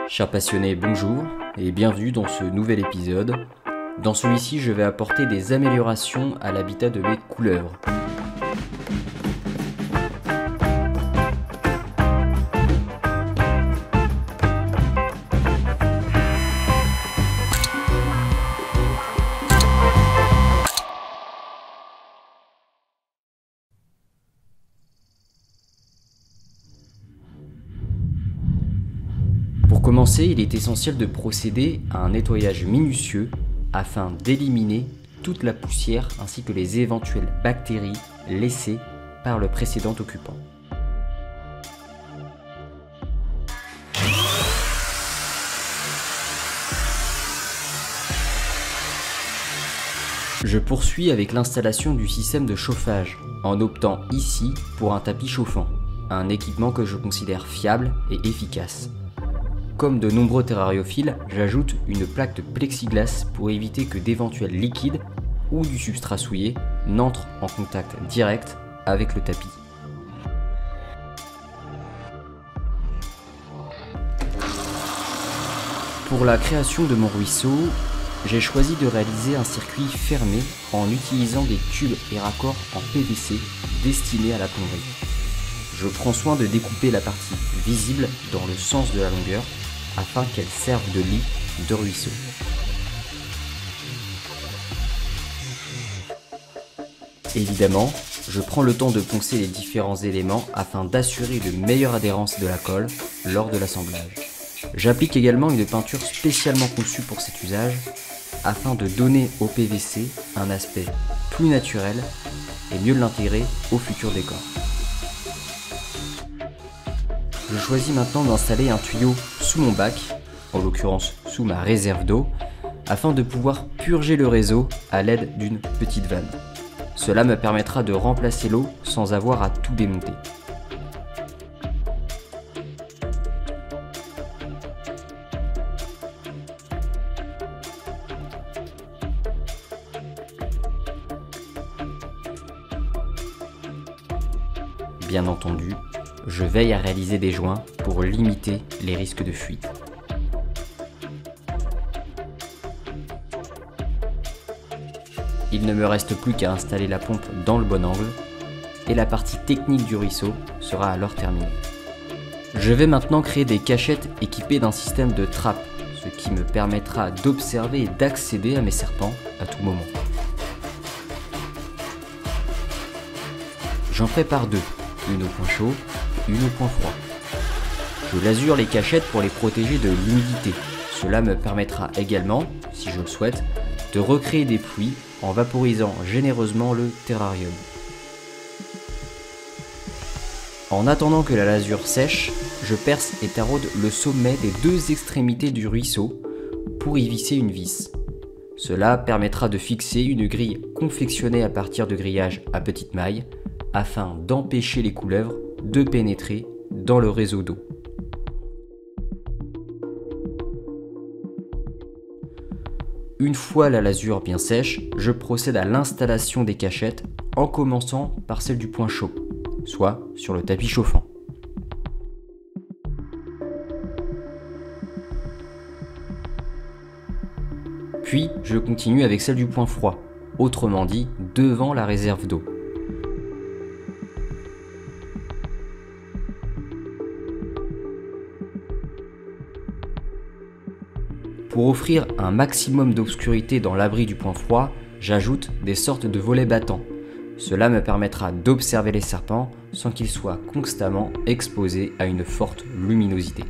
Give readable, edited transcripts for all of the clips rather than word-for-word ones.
Chers passionnés, bonjour et bienvenue dans ce nouvel épisode. Dans celui-ci, je vais apporter des améliorations à l'habitat de mes couleuvres. Pour commencer, il est essentiel de procéder à un nettoyage minutieux afin d'éliminer toute la poussière ainsi que les éventuelles bactéries laissées par le précédent occupant. Je poursuis avec l'installation du système de chauffage en optant ici pour un tapis chauffant, un équipement que je considère fiable et efficace. Comme de nombreux terrariophiles, j'ajoute une plaque de plexiglas pour éviter que d'éventuels liquides ou du substrat souillé n'entrent en contact direct avec le tapis. Pour la création de mon ruisseau, j'ai choisi de réaliser un circuit fermé en utilisant des tubes et raccords en PVC destinés à la plomberie. Je prends soin de découper la partie visible dans le sens de la longueur afin qu'elle serve de lit de ruisseau. Évidemment, je prends le temps de poncer les différents éléments afin d'assurer une meilleure adhérence de la colle lors de l'assemblage. J'applique également une peinture spécialement conçue pour cet usage afin de donner au PVC un aspect plus naturel et mieux l'intégrer au futur décor. Je choisis maintenant d'installer un tuyau sous mon bac, en l'occurrence sous ma réserve d'eau, afin de pouvoir purger le réseau à l'aide d'une petite vanne. Cela me permettra de remplacer l'eau sans avoir à tout démonter. Bien entendu, je veille à réaliser des joints pour limiter les risques de fuite. Il ne me reste plus qu'à installer la pompe dans le bon angle et la partie technique du ruisseau sera alors terminée. Je vais maintenant créer des cachettes équipées d'un système de trappe, ce qui me permettra d'observer et d'accéder à mes serpents à tout moment. J'en prépare deux, une au point chaud et une au point froid. Je lasure les cachettes pour les protéger de l'humidité. Cela me permettra également, si je le souhaite, de recréer des pluies en vaporisant généreusement le terrarium. En attendant que la lasure sèche, je perce et taraude le sommet des deux extrémités du ruisseau pour y visser une vis. Cela permettra de fixer une grille confectionnée à partir de grillages à petite maille afin d'empêcher les couleuvres de pénétrer dans le réseau d'eau. Une fois la lasure bien sèche, je procède à l'installation des cachettes en commençant par celle du point chaud, soit sur le tapis chauffant. Puis je continue avec celle du point froid, autrement dit devant la réserve d'eau. Pour offrir un maximum d'obscurité dans l'abri du point froid, j'ajoute des sortes de volets battants. Cela me permettra d'observer les serpents sans qu'ils soient constamment exposés à une forte luminosité.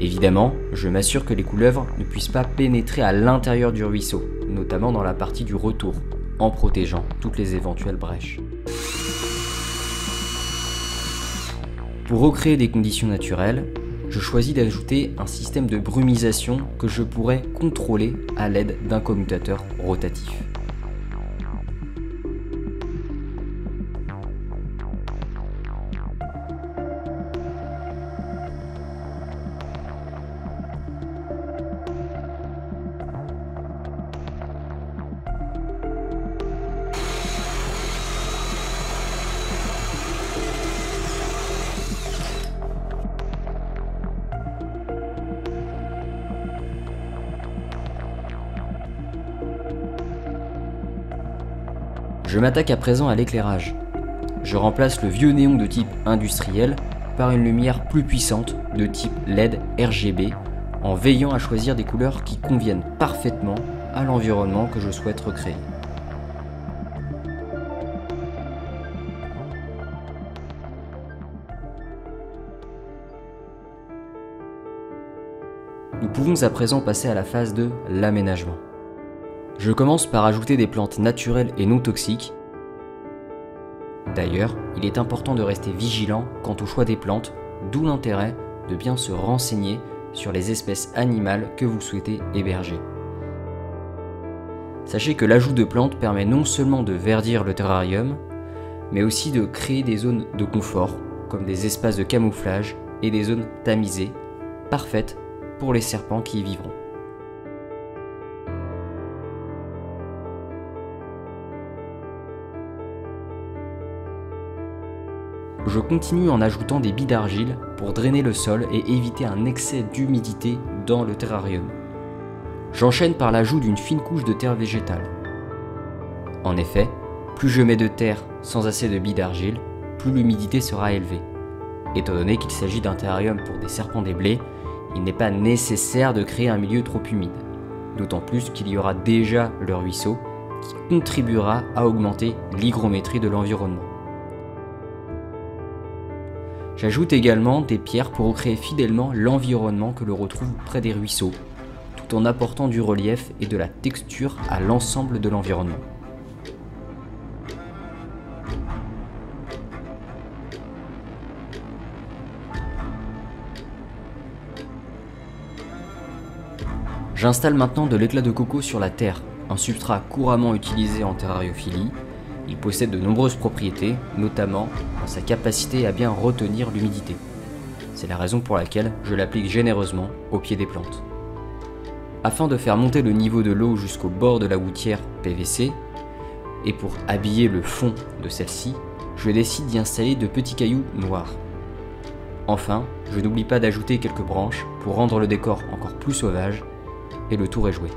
Évidemment, je m'assure que les couleuvres ne puissent pas pénétrer à l'intérieur du ruisseau, notamment dans la partie du retour, en protégeant toutes les éventuelles brèches. Pour recréer des conditions naturelles, je choisis d'ajouter un système de brumisation que je pourrais contrôler à l'aide d'un commutateur rotatif. Je m'attaque à présent à l'éclairage. Je remplace le vieux néon de type industriel par une lumière plus puissante de type LED RGB en veillant à choisir des couleurs qui conviennent parfaitement à l'environnement que je souhaite recréer. Nous pouvons à présent passer à la phase de l'aménagement. Je commence par ajouter des plantes naturelles et non toxiques. D'ailleurs, il est important de rester vigilant quant au choix des plantes, d'où l'intérêt de bien se renseigner sur les espèces animales que vous souhaitez héberger. Sachez que l'ajout de plantes permet non seulement de verdir le terrarium, mais aussi de créer des zones de confort, comme des espaces de camouflage et des zones tamisées, parfaites pour les serpents qui y vivront. Je continue en ajoutant des billes d'argile pour drainer le sol et éviter un excès d'humidité dans le terrarium. J'enchaîne par l'ajout d'une fine couche de terre végétale. En effet, plus je mets de terre sans assez de billes d'argile, plus l'humidité sera élevée. Étant donné qu'il s'agit d'un terrarium pour des serpents des blés, il n'est pas nécessaire de créer un milieu trop humide, d'autant plus qu'il y aura déjà le ruisseau qui contribuera à augmenter l'hygrométrie de l'environnement. J'ajoute également des pierres pour recréer fidèlement l'environnement que l'on retrouve près des ruisseaux, tout en apportant du relief et de la texture à l'ensemble de l'environnement. J'installe maintenant de l'éclat de coco sur la terre, un substrat couramment utilisé en terrariophilie. Il possède de nombreuses propriétés, notamment dans sa capacité à bien retenir l'humidité. C'est la raison pour laquelle je l'applique généreusement au pied des plantes. Afin de faire monter le niveau de l'eau jusqu'au bord de la gouttière PVC, et pour habiller le fond de celle-ci, je décide d'y installer de petits cailloux noirs. Enfin, je n'oublie pas d'ajouter quelques branches pour rendre le décor encore plus sauvage, et le tour est joué.